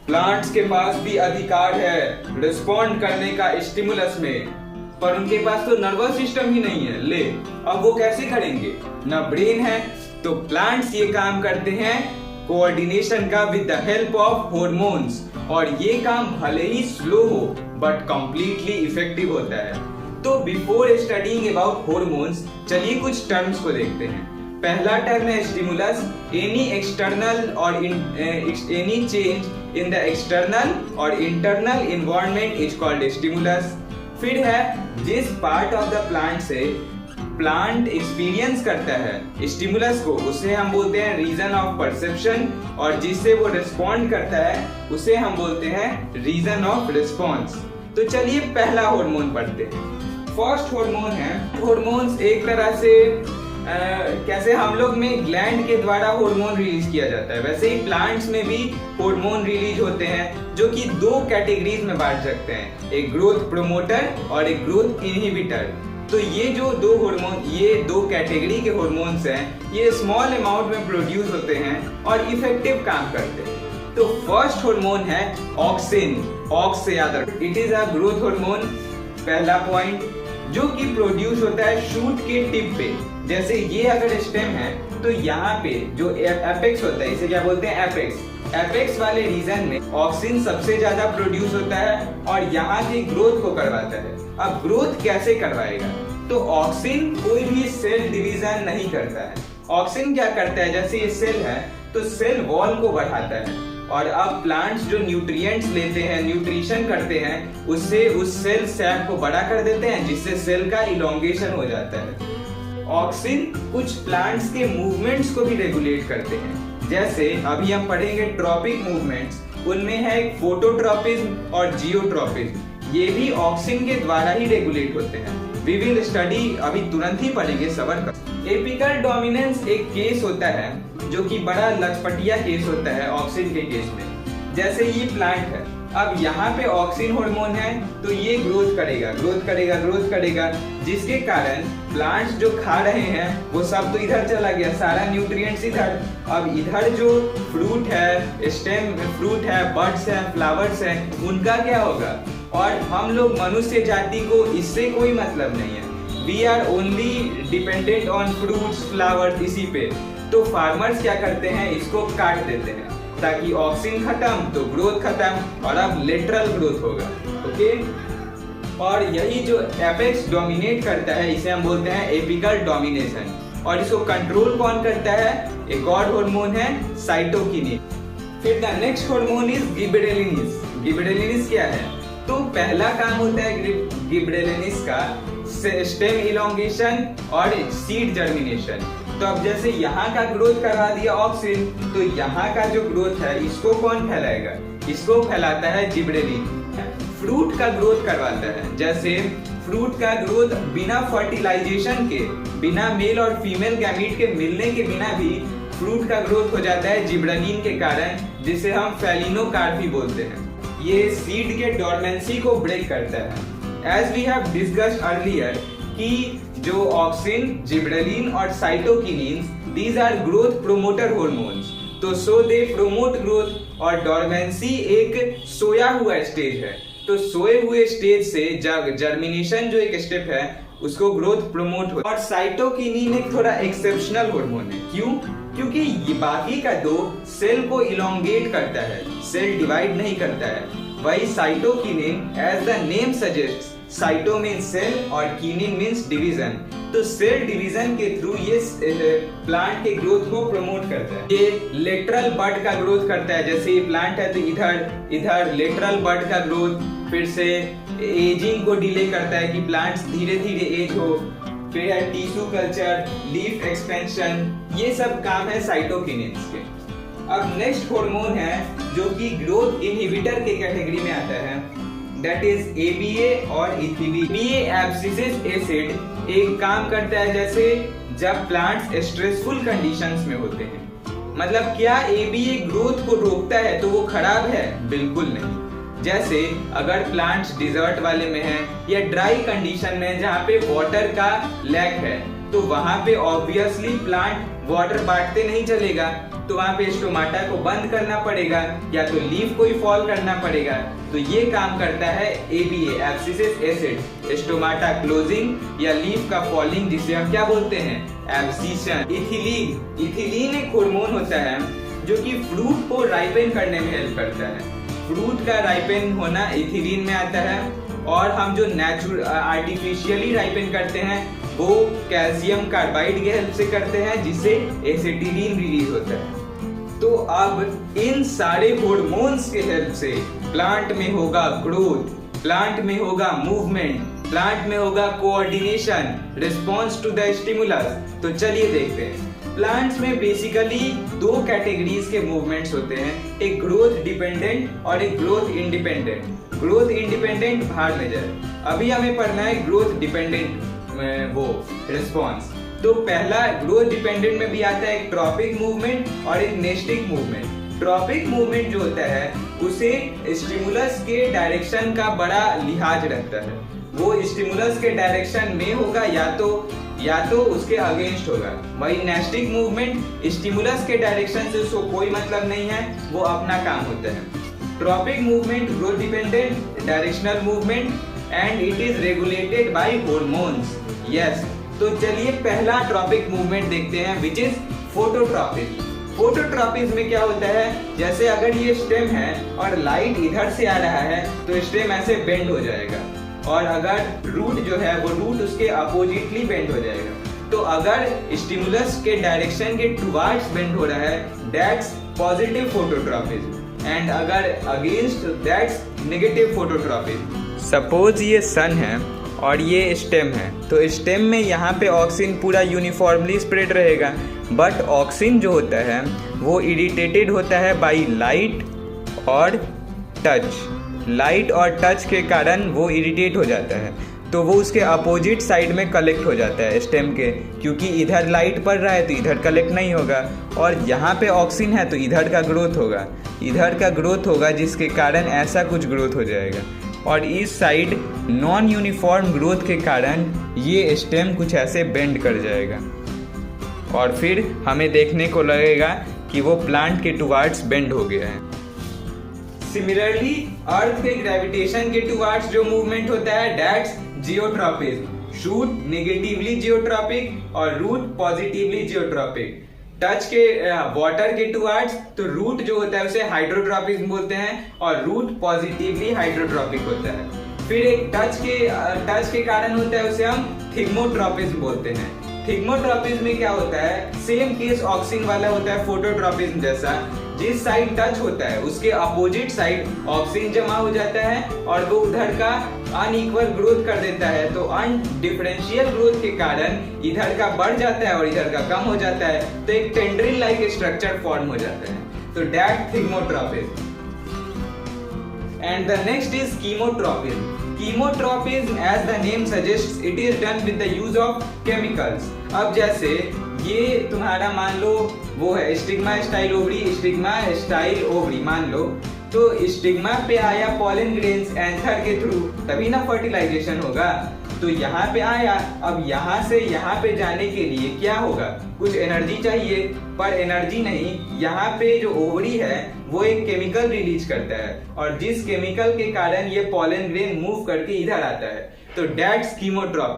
Plants के पास भी अधिकार है रिस्पॉन्ड करने का स्टिमुलस में, पर उनके पास तो नर्वस सिस्टम ही नहीं है। ले अब वो कैसे करेंगे, ना ब्रेन है। तो प्लांट्स ये काम करते हैं कोऑर्डिनेशन का with the help of hormones, और ये काम भले ही स्लो हो बट कंप्लीटली इफेक्टिव होता है। तो बिफोर स्टडीइंग अबाउट हॉर्मोन्स चलिए कुछ टर्म्स को देखते हैं। पहला टर्म है stimulus, any external or any change in the external और internal environment is called stimulus. फिर है जिस पार्ट ऑफ द प्लांट से प्लांट एक्सपीरियंस करता है स्टिमुलस को, उसे हम बोलते हैं रीजन ऑफ परसेप्शन, और जिससे वो रिस्पॉन्ड करता है उसे हम बोलते हैं रीजन ऑफ रिस्पॉन्स। तो चलिए पहला हार्मोन पढ़ते हैं। फर्स्ट हार्मोन है, हार्मोन्स एक तरह से कैसे हम लोग में ग्लैंड के द्वारा हार्मोन रिलीज किया जाता है, वैसे ही प्लांट्स में भी हार्मोन रिलीज होते हैं, जो कि दो कैटेगरीज में बांट सकते हैं, एक ग्रोथ प्रोमोटर और एक ग्रोथ इनहिबिटर। तो ये जो दो हार्मोन, ये दो कैटेगरी के हार्मोन्स हैं, ये स्मॉल अमाउंट में प्रोड्यूस होते हैं और इफेक्टिव काम करते हैं। तो फर्स्ट हार्मोन है ऑक्सिन, ऑक्स से याद रखो, it is a growth hormone. पहला पॉइंट, जो कि प्रोड्यूस होता है शूट के टिप पे। जैसे ये अगर स्टेम है तो यहाँ पे जो एपेक्स होता है, इसे क्या बोलते हैं, एपेक्स। एपेक्स वाले रीजन में ऑक्सिन सबसे ज्यादा प्रोड्यूस होता है और यहाँ की ग्रोथ को करवाता है। अब ग्रोथ कैसे करवाएगा, तो ऑक्सिन कोई भी सेल डिवीजन नहीं करता है। ऑक्सिन क्या करता है, जैसे ये सेल है तो सेल वॉल को बढ़ाता है, और अब प्लांट्स जो न्यूट्रिएंट्स लेते हैं, न्यूट्रिशन करते हैं, उससे उस सेल सैप को बड़ा कर देते हैं, जिससे सेल का इलोंगेशन हो जाता है। ऑक्सिन कुछ प्लांट्स के मूवमेंट्स को भी रेगुलेट करते हैं, जैसे अभी हम पढ़ेंगे ट्रॉपिक मूवमेंट्स, उनमें है एक फोटोट्रॉपिज्म और जियोट्रॉपिज्म। ये भी ऑक्सिन के द्वारा ही रेगुलेट होते हैं। वी विल स्टडी, अभी तुरंत ही पढ़ेंगे, सबर कर। एपिकल डोमिनेंस एक केस होता है जो कि बड़ा लचपटिया केस होता है ऑक्सिन के केस में। जैसे ये प्लांट है, अब यहाँ पे ऑक्सिन हार्मोन है तो ये ग्रोथ करेगा, ग्रोथ करेगा, ग्रोथ करेगा, जिसके कारण प्लांट्स जो खा रहे हैं वो सब तो इधर चला गया, सारा न्यूट्रिएंट्स इधर। अब इधर जो फ्रूट है, स्टेम फ्रूट है, बड्स है, फ्लावर्स है, उनका क्या होगा। और हम लोग मनुष्य जाति को इससे कोई मतलब नहीं है, we are only dependent on fruits, flowers, इसी पे। तो फार्मर्स क्या करते हैं, इसको काट देते हैं ताकि ऑक्सिन खत्म तो ग्रोथ खत्म, और अब लेटरल ग्रोथ होगा। ओके, और यही जो एपेक्स डोमिनेट करता है इसे हम बोलते हैं एपिकल डोमिनेशन, और इसको कंट्रोल कौन करता है, एक और हार्मोन है साइटोकिनिन। फिर द नेक्स्ट हार्मोन इज गिबरेलिनिस। गिबरेलिनिस क्या है, तो पहला काम होता है गिबरेलिनिस का स्टेम इलोंगेशन और सीड जर्मिनेशन। तो अब जैसे यहाँ का ग्रोथ करवा दिया ऑक्सिन, तो यहाँ का जो ग्रोथ है इसको कौन फैलाएगा, इसको फैलाता है जिबरेलिन। फ्रूट का ग्रोथ करवाता है, जैसे फ्रूट का ग्रोथ बिना फर्टिलाइजेशन के, बिना मेल और फीमेल गैमीट के मिलने के बिना भी फ्रूट का ग्रोथ हो जाता है जिबरेलिन के कारण, जिसे हम फेलिनोकार्पी बोलते हैं। ये सीड के डोरमेंसी को ब्रेक करता है। As we have discussed earlier कि जो ऑक्सिन, जिबरेलिन और cytokinin, these are growth promoter hormones, तो सो दे प्रोमोट ग्रोथ। और डोरमेंसी एक सोया हुआ स्टेज है, तो सोए हुए स्टेज से जर्मिनेशन जो एक स्टेप है उसको ग्रोथ प्रमोट हो। और साइटोकिनिन एक थोड़ा एक्सेप्शनल हार्मोन है, क्यों, क्योंकि ये बाकी का दो सेल को इलोंगेट करता है, सेल डिवाइड नहीं करता है। वही cytokinin, as the name suggest, cyto means cell और किनिन मीन्स डिवीजन, तो सेल डिवीजन के थ्रू ये प्लांट के ग्रोथ को प्रमोट करता है। ये लेटरल बड का ग्रोथ करता है, जैसे ये प्लांट है तो इधर लेटरल बड का ग्रोथ, फिर से एजिंग को डिले करता है कि प्लांट्स धीरे धीरे एज हो, फिर है टिश्यू कल्चर, लीफ एक्सपेंशन, ये सब काम है साइटोकिनिन्स के। अब नेक्स्ट हार्मोन है जो कि ग्रोथ इनहिबिटर के कैटेगरी में आता है, दैट इज ABA और ETB। ABA एब्सिसिक एसिड एक काम करता है जैसे जब प्लांट्स स्ट्रेसफुल कंडीशंस में होते हैं। मतलब क्या ABA ग्रोथ को रोकता है तो वो खराब है? बिल्कुल नहीं। जैसे अगर प्लांट्स डिजर्ट वाले में है या ड्राई कंडीशन में जहाँ पे वाटर का लैक है, तो वहां पे ऑब्वियसली प्लांट वाटर बांटते नहीं चलेगा, तो वहां पे स्टोमाटा को बंद करना पड़ेगा या तो लीफ को ही फॉल करना पड़ेगा। तो ये काम करता है ABA, abscisic acid, stomata closing या लीफ का फॉलिंग, जिसे हम क्या बोलते हैं, एब्सिशन। इथिलीन एक हार्मोन होता है जो कि फ्रूट को राइपेन करने में हेल्प करता है। फ्रूट का राइपेन होना इथिलीन में आता है, और हम जो आर्टिफिशियली राइपेन करते हैं वो कैल्शियम कार्बाइड के हेल्प से करते हैं, जिससे एसिटिलीन रिलीज होता है। तो अब इन सारे हार्मोन्स के हेल्प से प्लांट में होगा ग्रोथ, प्लांट में होगा मूवमेंट, प्लांट में होगा coordination, response to the stimulus. तो चलिए देखते हैं। प्लांट्स में बेसिकली दो कैटेगरीज के मूवमेंट्स होते हैं, एक ग्रोथ डिपेंडेंट और एक ग्रोथ इंडिपेंडेंट। ग्रोथ इंडिपेंडेंट भाग में जाए, अभी हमें पढ़ना है ग्रोथ डिपेंडेंट वो रिस्पॉन्स। तो पहला ग्रोथ डिपेंडेंट में भी आता है एक ट्रॉपिक मूवमेंट और एक नेस्टिक मूवमेंट। ट्रॉपिक मूवमेंट जो होता है उसे स्टिमुलस के डायरेक्शन का बड़ा लिहाज रहता है, वो स्टिमुलस के डायरेक्शन में होगा या तो उसके अगेंस्ट होगा। वही नेस्टिक मूवमेंट स्टिमुलस के डायरेक्शन से उसको कोई मतलब नहीं है, वो अपना काम होता है। Tropic movement growth dependent directional movement and it is regulated by hormones. Yes, तो चलिए पहला ट्रॉपिक मूवमेंट देखते हैं, विच इज फोटोट्रॉपिक। फोटोट्रॉपिक में क्या होता है, जैसे अगर ये स्टेम है और लाइट इधर से आ रहा है तो स्टेम ऐसे बेंड हो जाएगा, और अगर रूट जो है वो रूट उसके अपोजिटली बेंड हो जाएगा। तो अगर स्टिमुलस के डायरेक्शन के टुवर्ड्स बेंड हो रहा है, दैट्स पॉजिटिव फोटोट्रॉपिज्म, एंड अगर against that's negative phototropism. Suppose ये सन है और ये स्टेम है, तो स्टेम में यहाँ पे ऑक्सीजन पूरा यूनिफॉर्मली स्प्रेड रहेगा, बट ऑक्सीजन जो होता है वो इरिटेटेड होता है बाय लाइट और टच। लाइट और टच के कारण वो इरिटेट हो जाता है, तो वो उसके अपोजिट साइड में कलेक्ट हो जाता है स्टेम के, क्योंकि इधर लाइट पड़ रहा है तो इधर कलेक्ट नहीं होगा, और यहाँ पे ऑक्सीजन है तो इधर का ग्रोथ होगा, जिसके कारण ऐसा कुछ ग्रोथ हो जाएगा। और इस साइड नॉन यूनिफॉर्म ग्रोथ के कारण ये स्टेम कुछ ऐसे बेंड कर जाएगा, और फिर हमें देखने को लगेगा कि वो प्लांट के टुवर्ड्स बेंड हो गया है। सिमिलरली अर्थ के ग्रेविटेशन के टुवर्ड्स जो मूवमेंट होता है, that's geotropism. Shoot negatively geotropic और रूट पॉजिटिवली जियोट्रॉपिक। टच के वाटर के टुवर्ड्स, तो रूट जो होता है उसे हाइड्रोट्रॉपिज्म बोलते हैं, और रूट पॉजिटिवली हाइड्रोट्रॉपिक होता है। फिर एक टच के कारण होता है उसे हम थिग्मोट्रॉपिज्म बोलते हैं। थिग्मोट्रॉपिज्म में क्या होता है, सेम केस ऑक्सीजन वाला होता है फोटोट्रॉपिज्म जैसा, जिस साइड टच होता है उसके अपोजिट साइड ऑक्सीजन जमा हो जाता है और वो उधर का अनइक्वल ग्रोथ कर देता है। तो अनडिफरेंशियल ग्रोथ के कारण इधर का बढ़ जाता है और इधर का कम हो जाता है, तो एक टेंड्रिल लाइक स्ट्रक्चर फॉर्म हो जाता है। तो that thigmotropism. And the next is chemotropism. Chemotrophism, as the name suggests, it is done with the use of chemicals. अब जैसे ये तुम्हारा मान लो वो है स्टिग्मा स्टाइल ओवरी मान लो, तो स्टिग्मा पे आया पॉलन ग्रेन्स एंथर के थ्रू, तभी ना फर्टिलाइजेशन होगा। तो यहाँ पे आया, अब यहाँ से यहाँ पे जाने के लिए क्या होगा, कुछ एनर्जी चाहिए, पर एनर्जी नहीं, यहाँ पे जो ओवरी है वो एक केमिकल रिलीज करता है, और जिस केमिकल के कारण ये पॉलन ग्रेन मूव करके इधर आता है, तो दैट्स कीमोट्रॉपिज्म।